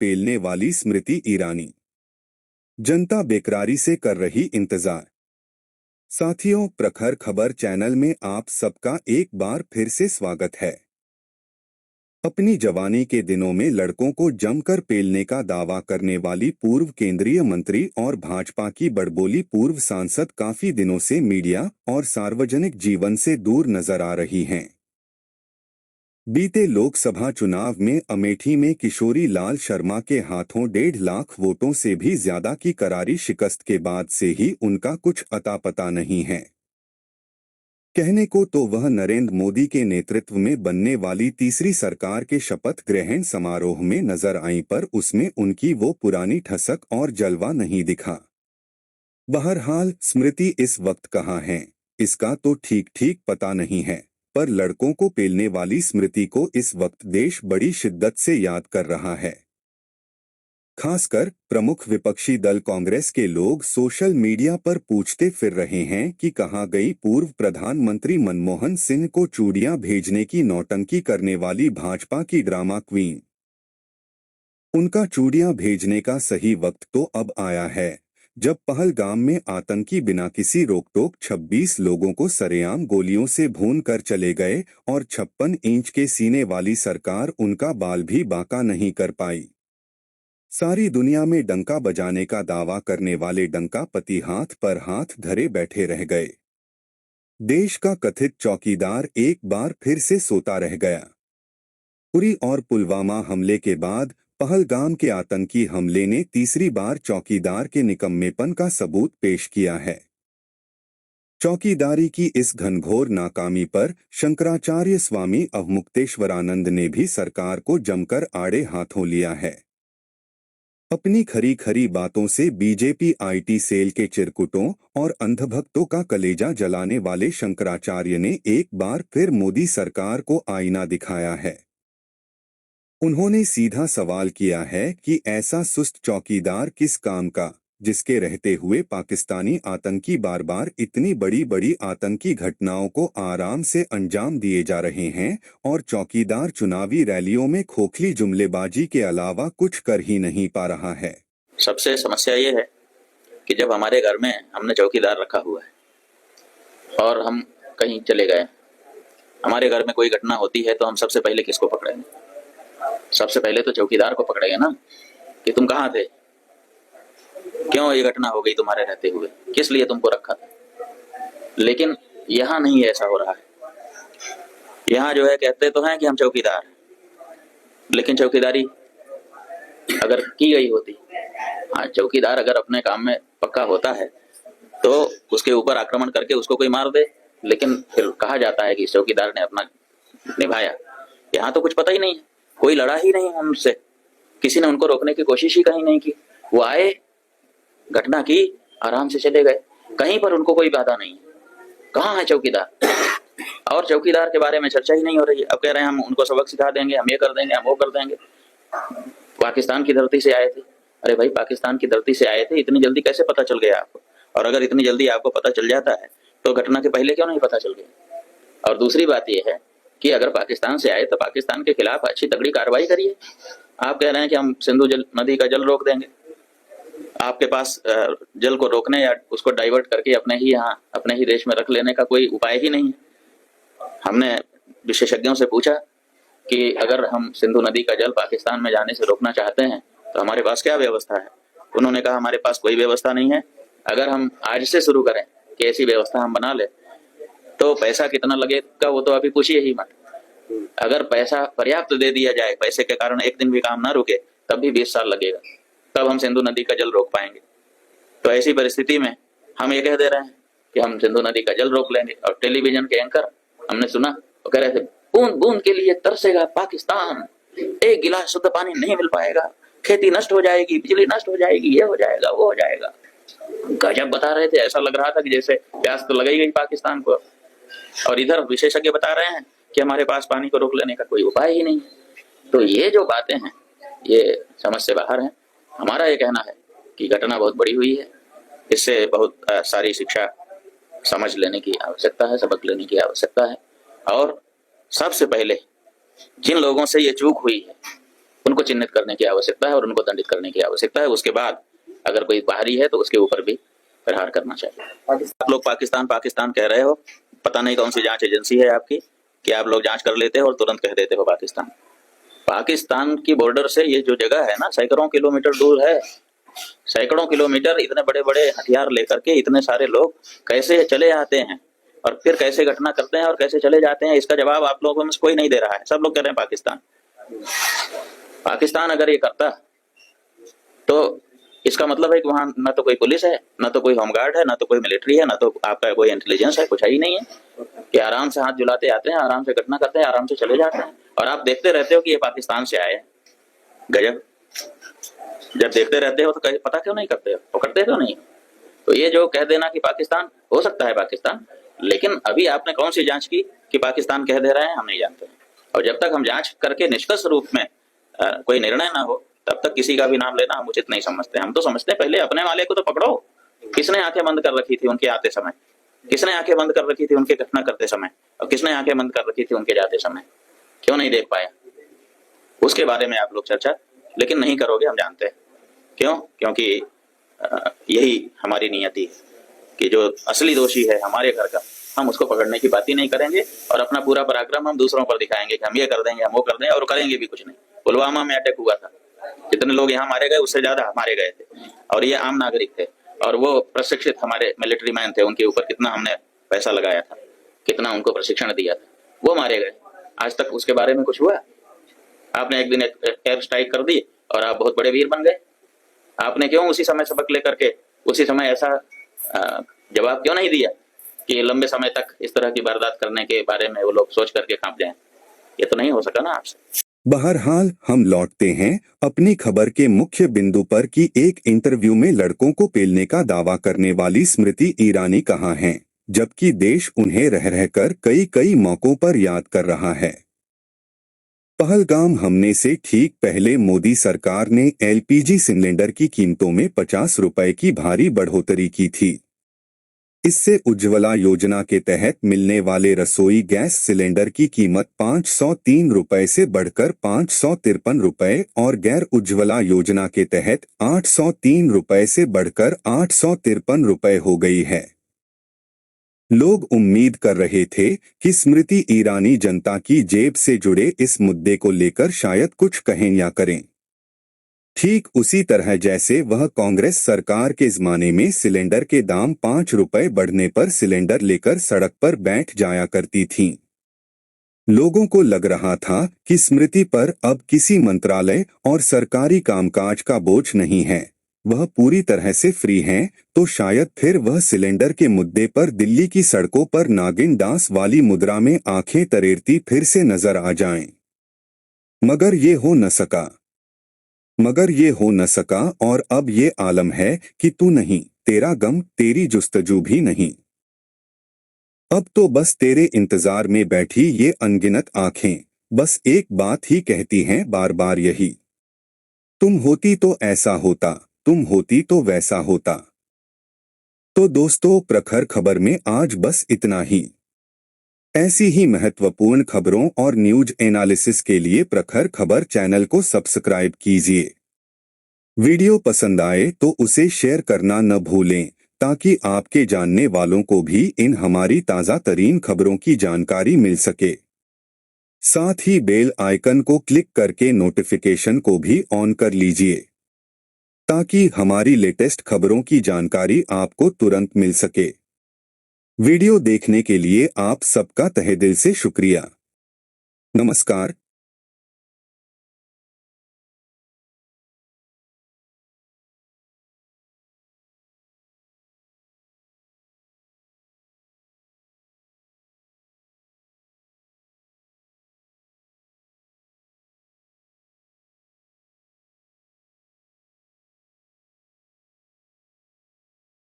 पेलने वाली स्मृति ईरानी। जनता बेकरारी से कर रही इंतजार। साथियों, प्रखर खबर चैनल में आप सबका एक बार फिर से स्वागत है। अपनी जवानी के दिनों में लड़कों को जमकर पेलने का दावा करने वाली पूर्व केंद्रीय मंत्री और भाजपा की बड़बोली पूर्व सांसद काफी दिनों से मीडिया और सार्वजनिक जीवन से दूर नजर आ रही हैं। बीते लोकसभा चुनाव में अमेठी में किशोरी लाल शर्मा के हाथों 1.5 लाख वोटों से भी ज्यादा की करारी शिकस्त के बाद से ही उनका कुछ अता पता नहीं है। कहने को तो वह नरेंद्र मोदी के नेतृत्व में बनने वाली तीसरी सरकार के शपथ ग्रहण समारोह में नजर आई, पर उसमें उनकी वो पुरानी ठसक और जलवा नहीं दिखा। बहरहाल स्मृति इस वक्त कहाँ है, इसका तो ठीक ठीक पता नहीं है, पर लड़कों को पेलने वाली स्मृति को इस वक्त देश बड़ी शिद्दत से याद कर रहा है। खासकर प्रमुख विपक्षी दल कांग्रेस के लोग सोशल मीडिया पर पूछते फिर रहे हैं कि कहाँ गई पूर्व प्रधानमंत्री मनमोहन सिंह को चूड़ियां भेजने की नौटंकी करने वाली भाजपा की ड्रामा क्वीन। उनका चूड़ियां भेजने का सही वक्त तो अब आया है, जब पहलगाम में आतंकी बिना किसी रोक-टोक 26 लोगों को सरेआम गोलियों से भून कर चले गए और 56 इंच के सीने वाली सरकार उनका बाल भी बांका नहीं कर पाई। सारी दुनिया में डंका बजाने का दावा करने वाले डंकापति हाथ पर हाथ धरे बैठे रह गए। देश का कथित चौकीदार एक बार फिर से सोता रह गया। उरी और पुलवामा हमले के बाद पहलगाम के आतंकी हमले ने तीसरी बार चौकीदार के निकम्मेपन का सबूत पेश किया है। चौकीदारी की इस घनघोर नाकामी पर शंकराचार्य स्वामी अवमुक्तेश्वरानंद ने भी सरकार को जमकर आड़े हाथों लिया है। अपनी खरी खरी बातों से बीजेपी आईटी सेल के चिरकुटों और अंधभक्तों का कलेजा जलाने वाले शंकराचार्य ने एक बार फिर मोदी सरकार को आईना दिखाया है। उन्होंने सीधा सवाल किया है कि ऐसा सुस्त चौकीदार किस काम का, जिसके रहते हुए पाकिस्तानी आतंकी बार बार इतनी बड़ी बड़ी आतंकी घटनाओं को आराम से अंजाम दिए जा रहे हैं, और चौकीदार चुनावी रैलियों में खोखली जुमलेबाजी के अलावा कुछ कर ही नहीं पा रहा है। सबसे समस्या ये है कि जब हमारे घर में हमने चौकीदार रखा हुआ है और हम कहीं चले गए, हमारे घर में कोई घटना होती है तो हम सबसे पहले किसको पकड़ेंगे? सबसे पहले तो चौकीदार को पकड़ेंगे ना, कि तुम कहाँ थे, क्यों ये घटना हो गई तुम्हारे रहते हुए, किस लिए तुमको रखा था। लेकिन यहाँ नहीं ऐसा हो रहा है। यहाँ जो है कहते तो हैं कि हम चौकीदार हैं, लेकिन चौकीदारी अगर की गई होती, हाँ, चौकीदार अगर अपने काम में पक्का होता है तो उसके ऊपर आक्रमण करके उसको कोई मार दे, लेकिन फिर कहा जाता है कि इस चौकीदार ने अपना निभाया। यहाँ तो कुछ पता ही नहीं है, कोई लड़ा ही नहीं उनसे, किसी ने उनको रोकने की कोशिश ही कहीं नहीं की। वो आए, घटना की, आराम से चले गए, कहीं पर उनको कोई बाधा नहीं है। कहाँ है चौकीदार? और चौकीदार के बारे में चर्चा ही नहीं हो रही है। अब कह रहे हैं हम उनको सबक सिखा देंगे, हम ये कर देंगे, हम वो कर देंगे। पाकिस्तान की धरती से आए थे। अरे भाई, पाकिस्तान की धरती से आए थे, इतनी जल्दी कैसे पता चल गया आपको? और अगर इतनी जल्दी आपको पता चल जाता है तो घटना के पहले क्यों नहीं पता चल गया? और दूसरी बात यह है कि अगर पाकिस्तान से आए तो पाकिस्तान के खिलाफ अच्छी तगड़ी कार्रवाई करिए। आप कह रहे हैं कि हम सिंधु नदी का जल रोक देंगे। आपके पास जल को रोकने या उसको डाइवर्ट करके अपने ही यहाँ, अपने ही देश में रख लेने का कोई उपाय ही नहीं है। हमने विशेषज्ञों से पूछा कि अगर हम सिंधु नदी का जल पाकिस्तान में जाने से रोकना चाहते हैं तो हमारे पास क्या व्यवस्था है? उन्होंने कहा हमारे पास कोई व्यवस्था नहीं है। अगर हम आज से शुरू करें कि ऐसी व्यवस्था हम बना ले तो पैसा कितना लगेगा वो तो अभी पूछिए ही मत। अगर पैसा पर्याप्त दे दिया जाए, पैसे के कारण एक दिन भी काम ना रुके, तब भी 20 साल लगेगा, तब हम सिंधु नदी का जल रोक पाएंगे। तो ऐसी परिस्थिति में हम ये कह दे रहे हैं कि हम सिंधु नदी का जल रोक लेंगे। और टेलीविजन के एंकर हमने सुना, वो कह रहे थे बूंद बूंद के लिए तरसेगा पाकिस्तान, एक गिलास शुद्ध पानी नहीं मिल पाएगा, खेती नष्ट हो जाएगी, बिजली नष्ट हो जाएगी, ये हो जाएगा, वो हो जाएगा। गजब बता रहे थे, ऐसा लग रहा था कि जैसे प्यास तो लग ही गई पाकिस्तान को। और इधर विशेषज्ञ बता रहे हैं कि हमारे पास पानी को रोक लेने का कोई उपाय ही नहीं है। तो ये जो बातें हैं ये समझ से बाहर हैं। हमारा ये कहना है कि घटना बहुत बड़ी हुई है, इससे बहुत सारी शिक्षा समझ लेने की आवश्यकता है, सबक लेने की आवश्यकता है। और सबसे पहले जिन लोगों से ये चूक हुई है उनको चिन्हित करने की आवश्यकता है और उनको दंडित करने की आवश्यकता है। उसके बाद अगर कोई बाहरी है तो उसके ऊपर भी प्रहार करना चाहिए। आप लोग पाकिस्तान पाकिस्तान कह रहे हो, पता नहीं कौन सी जांच एजेंसी है आपकी कि आप लोग जांच कर लेते हो और तुरंत कह देते हो पाकिस्तान। पाकिस्तान की बॉर्डर से ये जो जगह है ना, सैकड़ों किलोमीटर दूर है। सैकड़ों किलोमीटर इतने बड़े बड़े हथियार लेकर के इतने सारे लोग कैसे चले आते हैं और फिर कैसे घटना करते हैं और कैसे चले जाते हैं, इसका जवाब आप लोगों में से कोई नहीं दे रहा है। सब लोग कह रहे हैं पाकिस्तान। पाकिस्तान अगर ये करता तो इसका मतलब है कि वहां ना तो कोई पुलिस है, ना तो कोई होमगार्ड है, ना तो कोई मिलिट्री है, ना तो आपका कोई इंटेलिजेंस है, कुछ है ही नहीं है कि आराम से हाथ झुलाते आते हैं, आराम से घटना करते हैं, आराम से चले जाते हैं और आप देखते रहते हो कि ये पाकिस्तान से आए। गजब। जब देखते रहते हो तो पता क्यों नहीं करते हो, पकड़ते क्यों नहीं? तो ये जो कह देना कि पाकिस्तान, हो सकता है पाकिस्तान, लेकिन अभी आपने कौन सी जांच की कि पाकिस्तान कह दे रहे हैं? हम नहीं जानते। और जब तक हम जांच करके निष्कर्ष रूप में कोई निर्णय ना हो तब तक किसी का भी नाम लेना हम उचित नहीं समझते। हम तो समझते हैं पहले अपने वाले को तो पकड़ो। किसने आंखें बंद कर रखी थी उनके आते समय? किसने आंखें बंद कर रखी थी उनके घटना करते समय? और किसने आंखें बंद कर रखी थी उनके जाते समय? क्यों नहीं देख पाया? उसके बारे में आप लोग चर्चा लेकिन नहीं करोगे, हम जानते हैं। क्यों? क्योंकि यही हमारी नियति है कि जो असली दोषी है हमारे घर का, हम उसको पकड़ने की बात ही नहीं करेंगे और अपना पूरा पराक्रम हम दूसरों पर दिखाएंगे कि हम ये कर देंगे, हम वो कर देंगे, और करेंगे भी कुछ नहीं। पुलवामा में अटैक हुआ था, जितने लोग यहाँ मारे गए उससे ज्यादा मारे गए थे और ये आम नागरिक थे और वो प्रशिक्षित हमारे मिलिट्री मैन थे। उनके ऊपर कितना हमने पैसा लगाया था, कितना उनको प्रशिक्षण दिया था, वो मारे गए। आज तक उसके बारे में कुछ हुआ? आपने एक दिन एयर स्ट्राइक कर दी और आप बहुत बड़े वीर बन गए। आपने क्यों उसी समय सबक लेकर के उसी समय ऐसा जवाब क्यों नहीं दिया कि लंबे समय तक इस तरह की वारदात करने के बारे में वो लोग सोच करके कांप जाएं? ये तो नहीं हो सका ना आपसे। बहरहाल हम लौटते हैं अपनी खबर के मुख्य बिंदु पर कि एक इंटरव्यू में लड़कों को पेलने का दावा करने वाली स्मृति ईरानी कहाँ हैं, जबकि देश उन्हें रह रहकर कई मौकों पर याद कर रहा है। पहलगाम हमले से ठीक पहले मोदी सरकार ने एलपीजी सिलेंडर की कीमतों में 50 रुपए की भारी बढ़ोतरी की थी। इससे उज्ज्वला योजना के तहत मिलने वाले रसोई गैस सिलेंडर की कीमत 503 रुपए से बढ़कर 553 रुपए और गैर उज्ज्वला योजना के तहत 803 रुपए से बढ़कर 853 रुपए हो गई है। लोग उम्मीद कर रहे थे कि स्मृति ईरानी जनता की जेब से जुड़े इस मुद्दे को लेकर शायद कुछ कहें या करें, ठीक उसी तरह जैसे वह कांग्रेस सरकार के जमाने में सिलेंडर के दाम 5 रुपए बढ़ने पर सिलेंडर लेकर सड़क पर बैठ जाया करती थीं। लोगों को लग रहा था कि स्मृति पर अब किसी मंत्रालय और सरकारी कामकाज का बोझ नहीं है, वह पूरी तरह से फ्री हैं, तो शायद फिर वह सिलेंडर के मुद्दे पर दिल्ली की सड़कों पर नागिन डांस वाली मुद्रा में आंखें तरेरती फिर से नजर आ जाएं। मगर ये हो न सका और अब ये आलम है कि तू नहीं, तेरा गम, तेरी जुस्तजू भी नहीं। अब तो बस तेरे इंतजार में बैठी ये अनगिनत आंखें बस एक बात ही कहती हैं बार बार, यही, तुम होती तो ऐसा होता, तुम होती तो वैसा होता। तो दोस्तों, प्रखर खबर में आज बस इतना ही। ऐसी ही महत्वपूर्ण खबरों और न्यूज एनालिसिस के लिए प्रखर खबर चैनल को सब्सक्राइब कीजिए। वीडियो पसंद आए तो उसे शेयर करना न भूलें ताकि आपके जानने वालों को भी इन हमारी ताज़ा तरीन खबरों की जानकारी मिल सके। साथ ही बेल आइकन को क्लिक करके नोटिफिकेशन को भी ऑन कर लीजिए ताकि हमारी लेटेस्ट खबरों की जानकारी आपको तुरंत मिल सके। वीडियो देखने के लिए आप सबका तहे दिल से शुक्रिया। नमस्कार।